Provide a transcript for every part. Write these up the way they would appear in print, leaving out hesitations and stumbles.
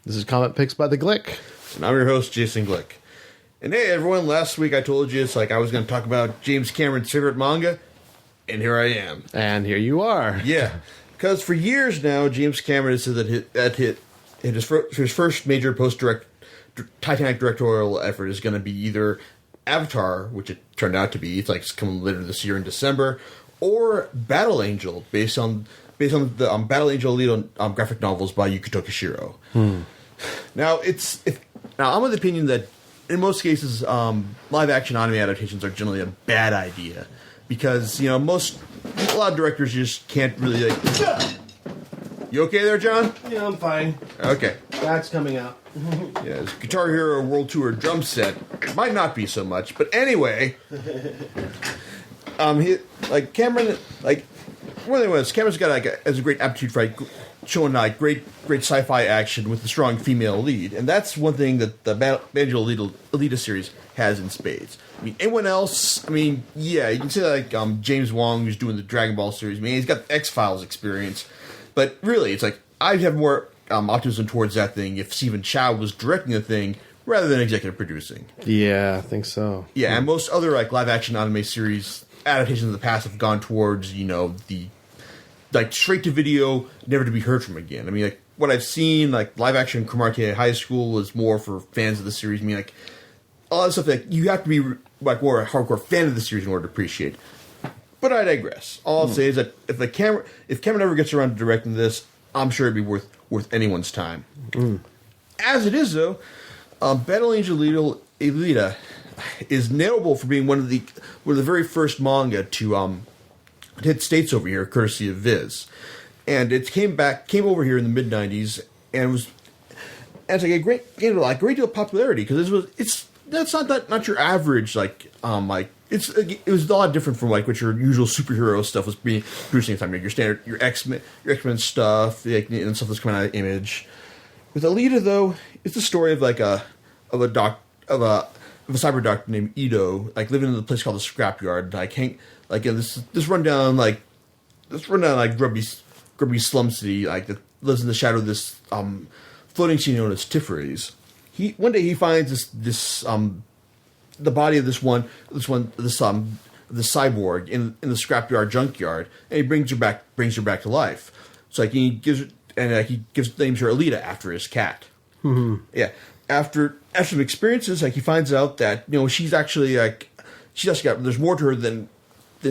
This is Comic Picks by the Glick. And I'm your host, Jason Glick. And hey, everyone, last week I told you it's like I was going to talk about James Cameron's favorite manga, and here I am. And here you are. Yeah, because for years now, James Cameron has said that his first major Titanic directorial effort is going to be either Avatar, which it turned out to be, it's coming later this year in December, or Battle Angel, based on the Battle Angel Alita graphic novels by Yuki Tokishiro. Now, I'm of the opinion that in most cases, live action anime adaptations are generally a bad idea because a lot of directors just can't really You okay there, John? Yeah, I'm fine. Okay. That's coming out. Yeah, his Guitar Hero World Tour drum set might not be so much, but anyway, Cameron, one thing was Cameron's got has a great aptitude for showing great sci-fi action with a strong female lead, and that's one thing that the Banjo Alita series has in spades. I mean, anyone else? I mean, yeah, you can say that James Wong, who's doing the Dragon Ball series. I mean, he's got X-Files experience, but really, it's I'd have more optimism towards that thing if Stephen Chow was directing the thing rather than executive producing. Yeah, I think so. Yeah, and most other live action anime series adaptations in the past have gone towards the straight to video, never to be heard from again. I mean, what I've seen, live action Cromartie High School was more for fans of the series. I mean, all that stuff you have to be more a hardcore fan of the series in order to appreciate. But I digress. All I'll say is that if Cameron ever gets around to directing this, I'm sure it'd be worth anyone's time. As it is, though, Battle Angel Alita is notable for being one of the very first manga to hit States over here, courtesy of Viz, and it came over here in the mid '90s, and it's a great deal of popularity because that's not your average it was a lot different from what your usual superhero stuff was being producing at the time. Your standard your X-Men stuff, and stuff that's coming out of Image. With Alita, though, it's the story of a cyber doctor named Ito, living in a place called the Scrapyard. This rundown grubby slum city that lives in the shadow of this floating city known as Tifferes. One day he finds the body of this cyborg in the scrapyard junkyard, and he brings her back to life. So he names her Alita after his cat. Mm-hmm. Yeah. After some experiences, he finds out that she's actually there's more to her than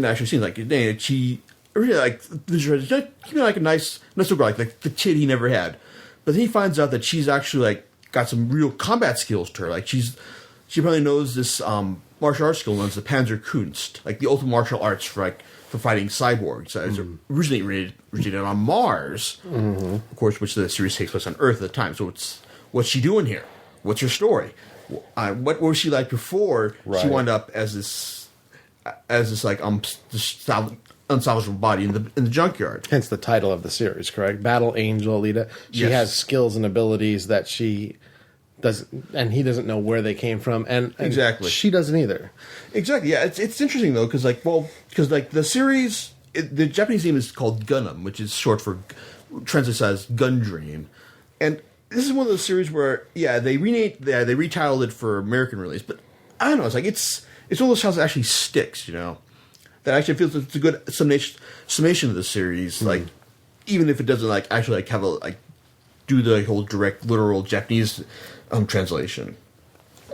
actually seems. She really there's a nice little girl, the kid he never had. But then he finds out that she's actually got some real combat skills to her. She probably knows this martial arts skill known as the Panzerkunst, the ultimate martial arts for fighting cyborgs. It's originally originated on Mars, of course, which the series takes place on Earth at the time. So what's she doing here? What's her story? What was she like before she wound up as this unsalvageable body in the junkyard? Hence the title of the series, correct? Battle Angel Alita. She has skills and abilities that she doesn't, and he doesn't know where they came from, and exactly she doesn't either. Exactly, yeah. It's interesting though because the series, the Japanese name is called Gundam, which is short for translates as Gun Dream, and this is one of those series where they retitled it for American release, but I don't know. It's one of those titles that actually sticks, that actually feels it's a good summation of the series. Even if it doesn't actually have do the whole direct literal Japanese translation,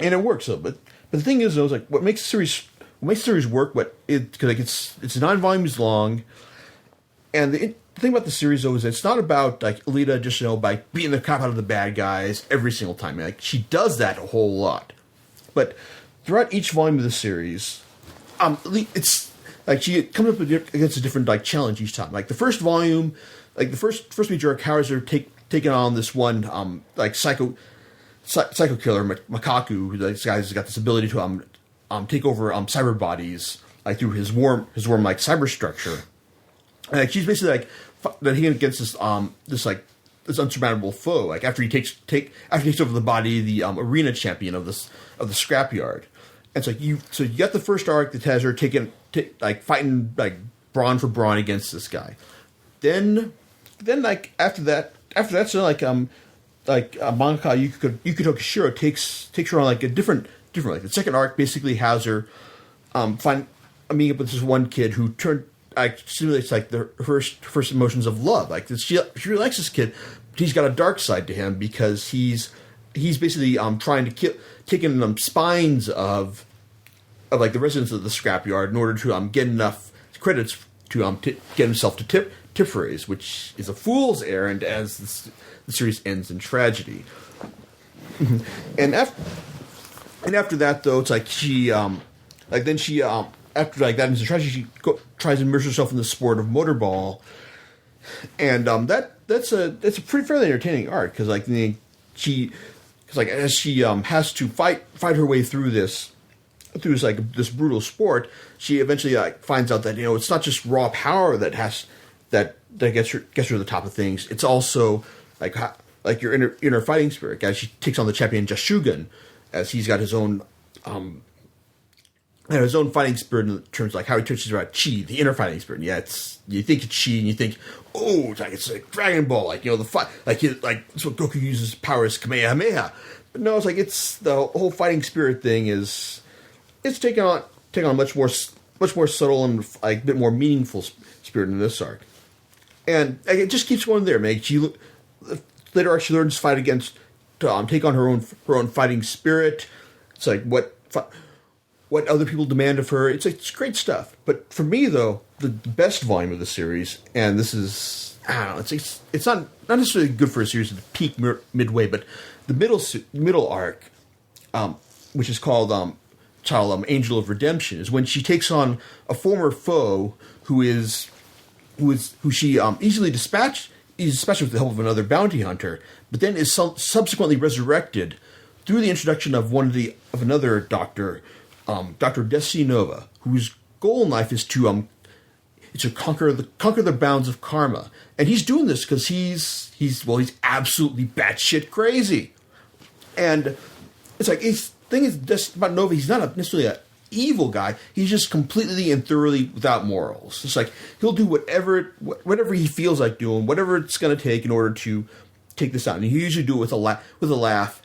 and it works though. But the thing is though, what makes the series work? Because it's 9 volumes long, and the thing about the series though is it's not about Alita just by beating the crap out of the bad guys every single time. She does that a whole lot, but throughout each volume of the series, it's she comes up against a different challenge each time. The first volume, the first major arc has her taking on this one psycho killer Makaku. This guy's got this ability to take over cyber bodies through his worm cyber structure. And she's basically that he against this unsurmountable foe. After he takes over the body, the arena champion of the scrapyard. And you got the first arc that has her fighting brawn for brawn against this guy. Then after that, so like mangaka Yukito Kishiro takes her on like a different like the second arc basically has her meeting up with this one kid who simulates like the first emotions of love. Like she really likes this kid, but he's got a dark side to him because he's basically trying to taking spines of like the residents of the scrapyard in order to get enough credits to get himself to tip phrase, which is a fool's errand as the series ends in tragedy. and after that though, it's like she after like that ends in tragedy, she tries to immerse herself in the sport of motorball, and that's a pretty fairly entertaining arc because like as she has to fight her way through this brutal sport, she eventually finds out that it's not just raw power that gets her to the top of things. It's also like your inner fighting spirit. As she takes on the champion Jashugan, as he's got his own fighting spirit in terms of like how he touches about chi, the inner fighting spirit. Yeah, you think it's chi and you think, oh, it's like Dragon Ball, like the fight, like that's what Goku uses power as Kamehameha. But no, it's the whole fighting spirit thing is taking on a much more subtle and like a bit more meaningful spirit in this arc, and it just keeps going there. Man, later on she learns to fight to take on her own fighting spirit. It's like what other people demand of her. It's great stuff. But for me though, the best volume of the series, and this is I don't know, it's not necessarily good for a series at the peak midway, but the middle arc, which is called Angel of Redemption, is when she takes on a former foe who she easily dispatched with the help of another bounty hunter, but then is subsequently resurrected through the introduction of another doctor, Dr. Desi Nova, whose goal in life is to conquer the bounds of karma, and he's doing this because he's absolutely batshit crazy, and it's like the thing is just about Nova. He's not necessarily an evil guy. He's just completely and thoroughly without morals. It's like he'll do whatever he feels like doing, whatever it's going to take in order to take this out, and he usually do it with a laugh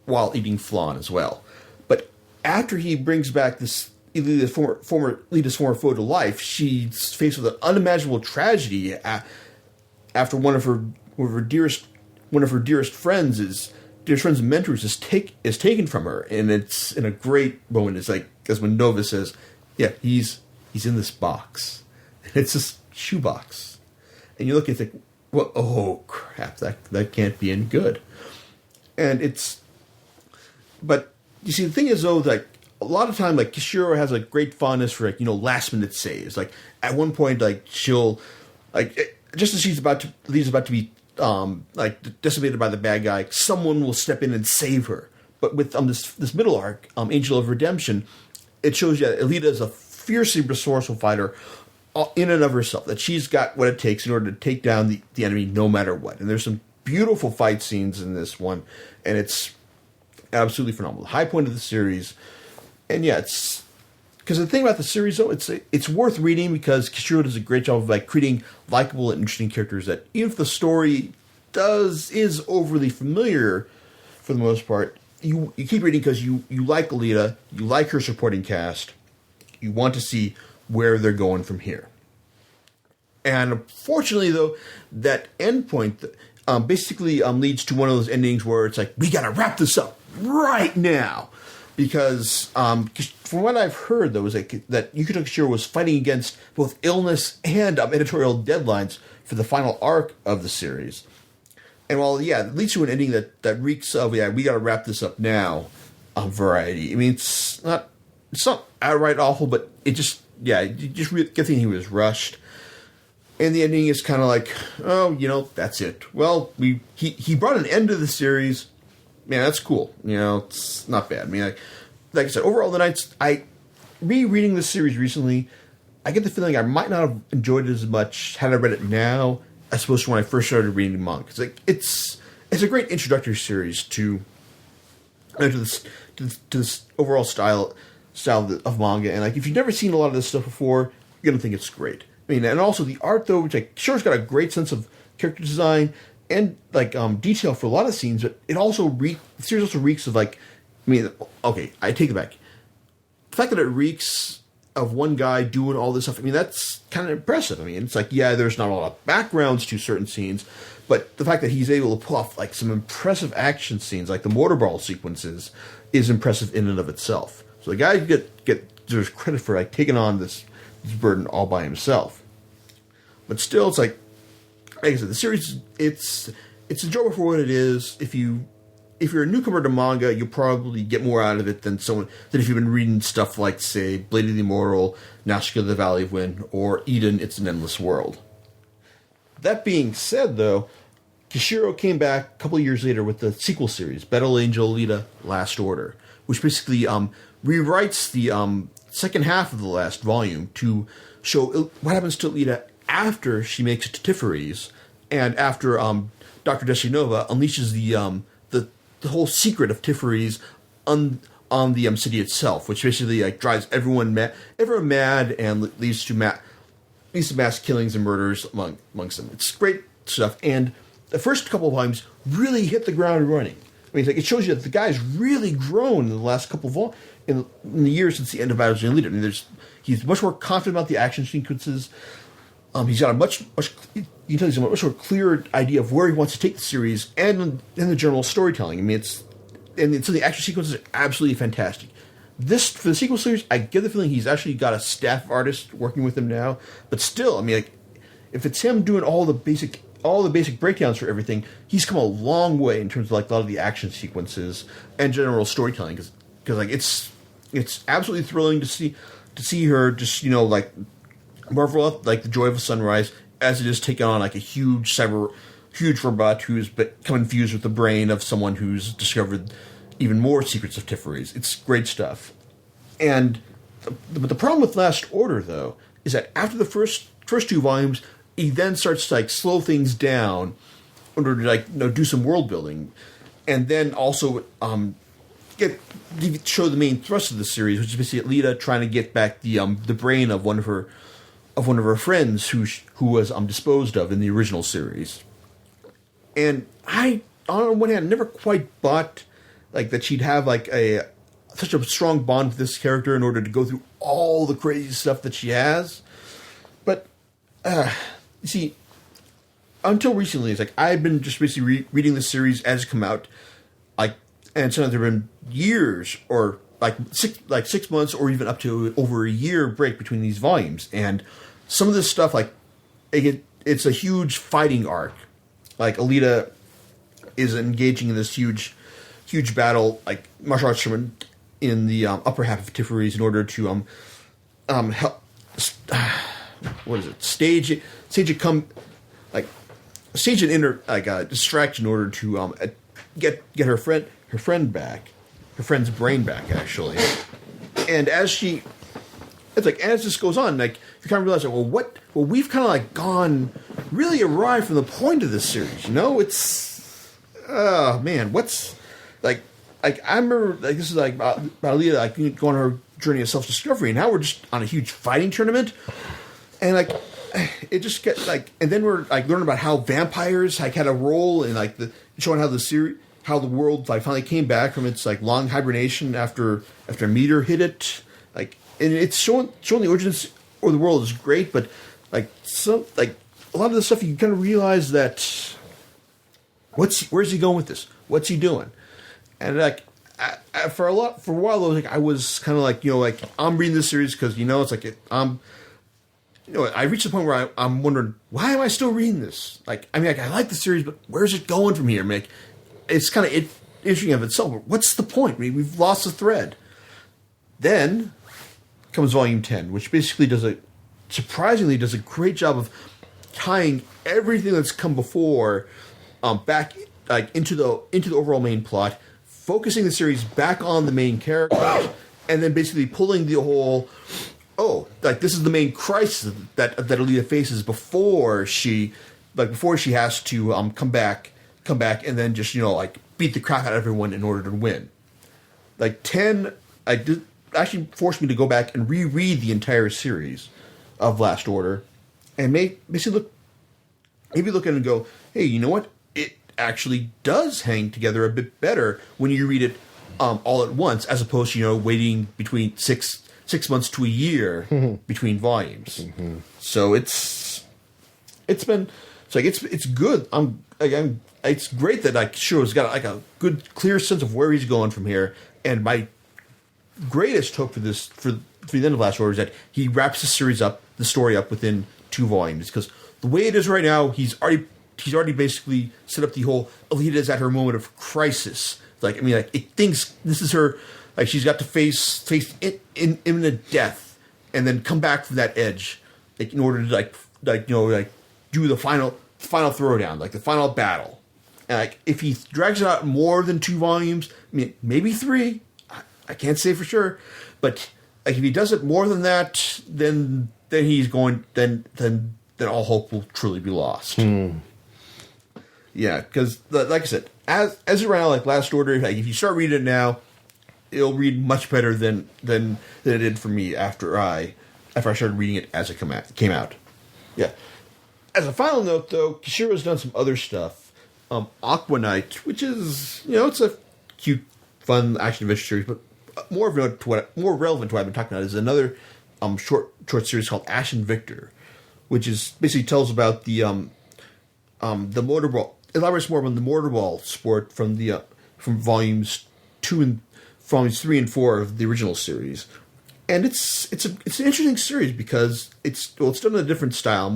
while eating flan as well. But after he brings back Lita's former foe to life, she's faced with an unimaginable tragedy after one of her dearest friends and mentors is taken from her, and it's in a great moment. It's like as when Nova says, "Yeah, he's in this box," and it's this shoebox, and you look and think, "Well, oh crap, that can't be any good." But you see, the thing is though, like a lot of time, like Kishiro has a great fondness for last minute saves. Like at one point, like she'll just as Lee's about to be decimated by the bad guy, someone will step in and save her. But with this middle arc, Angel of Redemption, it shows you that Alita is a fiercely resourceful fighter in and of herself, that she's got what it takes in order to take down the enemy no matter what. And there's some beautiful fight scenes in this one, and it's absolutely phenomenal. The high point of the series. And yeah, it's because the thing about the series though, it's worth reading because Kishiro does a great job of creating likable and interesting characters that even if the story is overly familiar for the most part, you keep reading because you like Alita, you like her supporting cast, you want to see where they're going from here. And unfortunately though, that end point basically leads to one of those endings where it's like, we gotta wrap this up right now. Because from what I've heard, though, is that Yukito Kishiro was fighting against both illness and editorial deadlines for the final arc of the series. And while, yeah, it leads to an ending that reeks of, yeah, we got to wrap this up now variety. I mean, it's not outright awful, but it just, yeah, you just get the feeling he was rushed. And the ending is kind of like, oh, that's it. Well, he brought an end to the series. Man, that's cool. It's not bad. I mean, like I said, overall, rereading this series recently, I get the feeling I might not have enjoyed it as much had I read it now as opposed to when I first started reading manga. It's a great introductory series to this overall style of manga. And if you've never seen a lot of this stuff before, you're gonna think it's great. I mean, and also the art though, which Kishiro's got a great sense of character design. like detail for a lot of scenes, but it also the series also reeks of like, I mean, okay, I take it back. The fact that it reeks of one guy doing all this stuff, I mean, that's kind of impressive. I mean, it's like, yeah, there's not a lot of backgrounds to certain scenes, but the fact that he's able to pull off like some impressive action scenes, like the motorball sequences, is impressive in and of itself. So the guy deserves credit for like taking on this burden all by himself. But still, it's like I said, the series it's enjoyable for what it is. If you're a newcomer to manga, you'll probably get more out of it than if you've been reading stuff like, say, Blade of the Immortal, Nausicaa the Valley of Wind, or Eden, It's an Endless World. That being said, though, Kishiro came back a couple of years later with the sequel series, Battle Angel Alita Last Order, which basically rewrites the second half of the last volume to show what happens to Alita after she makes it to Tiferet, and after Dr. Deshinova unleashes the whole secret of Tiferet on the city itself, which basically like drives everyone mad and leads to mass killings and murders amongst them. It's great stuff, and the first couple of volumes really hit the ground running. I mean, it shows you that the guy's really grown in the last couple of in the years since the end of Battle of Alita. I mean, he's much more confident about the action sequences. He's got a much you can tell he's a much more clear idea of where he wants to take the series and the general storytelling. I mean, so the action sequences are absolutely fantastic. For the sequel series, I get the feeling he's actually got a staff artist working with him now. But still, I mean, like, if it's him doing all the basic breakdowns for everything, he's come a long way in terms of like a lot of the action sequences and general storytelling. Because like it's absolutely thrilling to see her just like marvel up like the joy of a sunrise as it is taking on like a huge robot who's become infused with the brain of someone who's discovered even more secrets of Tiferet. It's great stuff. But the problem with Last Order, though, is that after the first two volumes, he then starts to like slow things down in order to like do some world building, and then also show the main thrust of the series, which is basically Alita trying to get back the brain of one of her friends who was disposed of in the original series. And I, on one hand, never quite bought like that she'd have like such a strong bond with this character in order to go through all the crazy stuff that she has. But you see, until recently, it's like I've been just basically reading the series as it come out, like, and sometimes there have been years or like 6 months or even up to over a year break between these volumes, and some of this stuff like it's a huge fighting arc. Like Alita is engaging in this huge battle, like martial arts tournament in the upper half of Tiferet in order to help. What is it? Stage an distraction in order to get her friend's brain back, actually. And as this goes on, like you kind of realize that we've kind of like gone really awry from the point of this series. It's what's like I remember like this is like about Alita like going on her journey of self-discovery, and now we're just on a huge fighting tournament. And like, it just gets like, and then we're like learning about how vampires like had a role in like showing how the world like finally came back from its like long hibernation after a meteor hit it. Like, and it's showing the origins of the world is great, but like a lot of the stuff you kind of realize that where's he going with this? What's he doing? And like for a while I was kind of like like I'm reading this series because it's like I reached the point where I'm wondering, why am I still reading this? Like, I mean, like, I like the series, but where's it going from here? I mean, like, it's kind of interesting of itself. What's the point? I mean, we've lost the thread. Then comes Volume 10, which basically surprisingly does a great job of tying everything that's come before back like into the overall main plot, focusing the series back on the main characters, and then basically pulling the whole. Like this is the main crisis that Alita faces before she has to come back and then just like beat the crap out of everyone in order to win. Like 10, actually forced me to go back and reread the entire series of Last Order, and maybe look at it and go, hey, you know what? actually does hang together a bit better when you read it all at once, as opposed to waiting between six months to a year between volumes. So it's good. It's great that Kishiro's got like a good, clear sense of where he's going from here. And my greatest hope for the end of Last Order is that he wraps the story up within 2 volumes, because the way it is right now, he's already basically set up the whole Alita is at her moment of crisis. It thinks this is her, she's got to face imminent death, and then come back from that edge, in order to do the final throwdown, the final battle. And if he drags it out more than 2 volumes, maybe 3, I can't say for sure, but if he does it more than that, then he's going, then all hope will truly be lost. Yeah, because like I said, as it right now, Last Order, if you start reading it now, it'll read much better than it did for me after I started reading it as it came out. Yeah. As a final note, though, Kishiro's done some other stuff. Aqua Knight, which is it's a cute, fun action adventure series, but more relevant to what I've been talking about is another short series called Ash and Victor, which is basically tells about the motorball. Elaborates more on the motorball sport from volumes 3 and 4 of the original series, and it's an interesting series because it's done in a different style,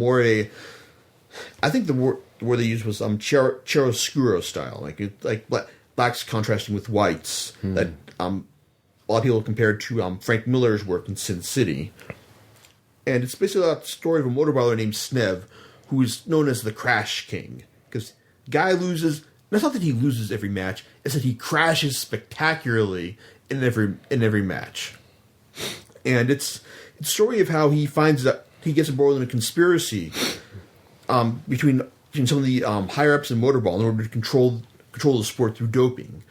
I think the word they used was chiaroscuro style, like blacks contrasting with whites, that a lot of people compared to Frank Miller's work in Sin City, and it's basically a story of a motorballer named Snev, who is known as the Crash King, because guy loses. It's not that he loses every match; it's that he crashes spectacularly in every match. And it's a story of how he finds that he gets embroiled in a conspiracy between some of the higher ups in motorball in order to control the sport through doping.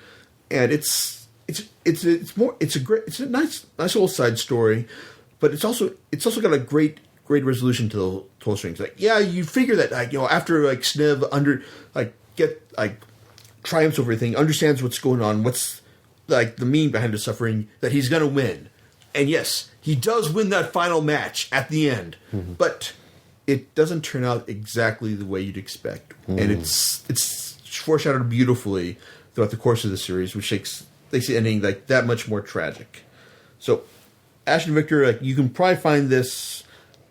And it's a nice little side story, but it's also got a great resolution to the whole strings. You figure that after Snev triumphs over everything, understands what's going on, what's the meaning behind his suffering, that he's gonna win. And yes, he does win that final match at the end, but it doesn't turn out exactly the way you'd expect, and it's foreshadowed beautifully throughout the course of the series, which makes the ending that much more tragic. So, Ash and Victor, you can probably find this,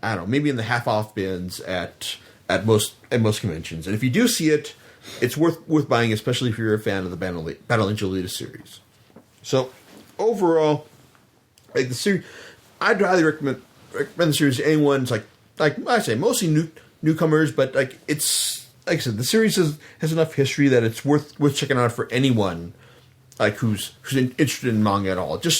I don't know, maybe in the half-off bins at most conventions. And if you do see it, it's worth buying, especially if you're a fan of the Battle Angel Alita series. So, overall, the series, I'd highly recommend the series to anyone. It's like I say, mostly newcomers, but it's like I said, the series has enough history that it's worth checking out for anyone who's interested in manga at all, just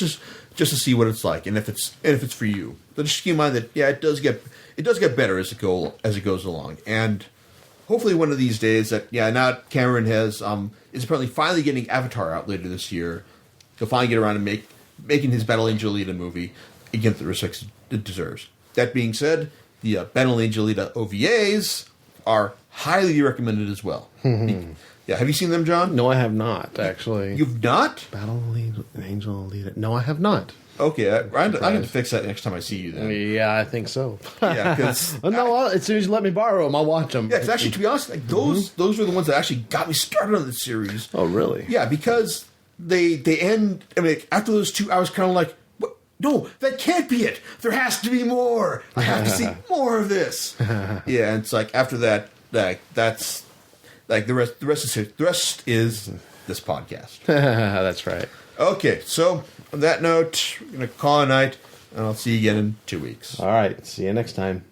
to see what it's like, and if it's for you. But just keep in mind that it does get better as it goes along, and hopefully one of these days now Cameron is apparently finally getting Avatar out later this year. He'll finally get around to making his Battle Angel Alita movie and get the respect it deserves. That being said, the Battle Angel Alita OVAs are highly recommended as well. Yeah, have you seen them, John? No, I have not, actually. You've not? Battle Angel Alita. No, I have not. Okay, I'm going to fix that next time I see you then. Yeah, I think so. Yeah, because... as soon as you let me borrow them, I'll watch them. Yeah, because actually, to be honest, those were the ones that actually got me started on the series. Oh, really? Yeah, because they end... after those 2, I was kind of like, what? No, that can't be it. There has to be more. I have to see more of this. Yeah, and it's after that, that's... the rest is this podcast. That's right. Okay, so on that note, we're going to call a night, and I'll see you again in 2 weeks. All right. See you next time.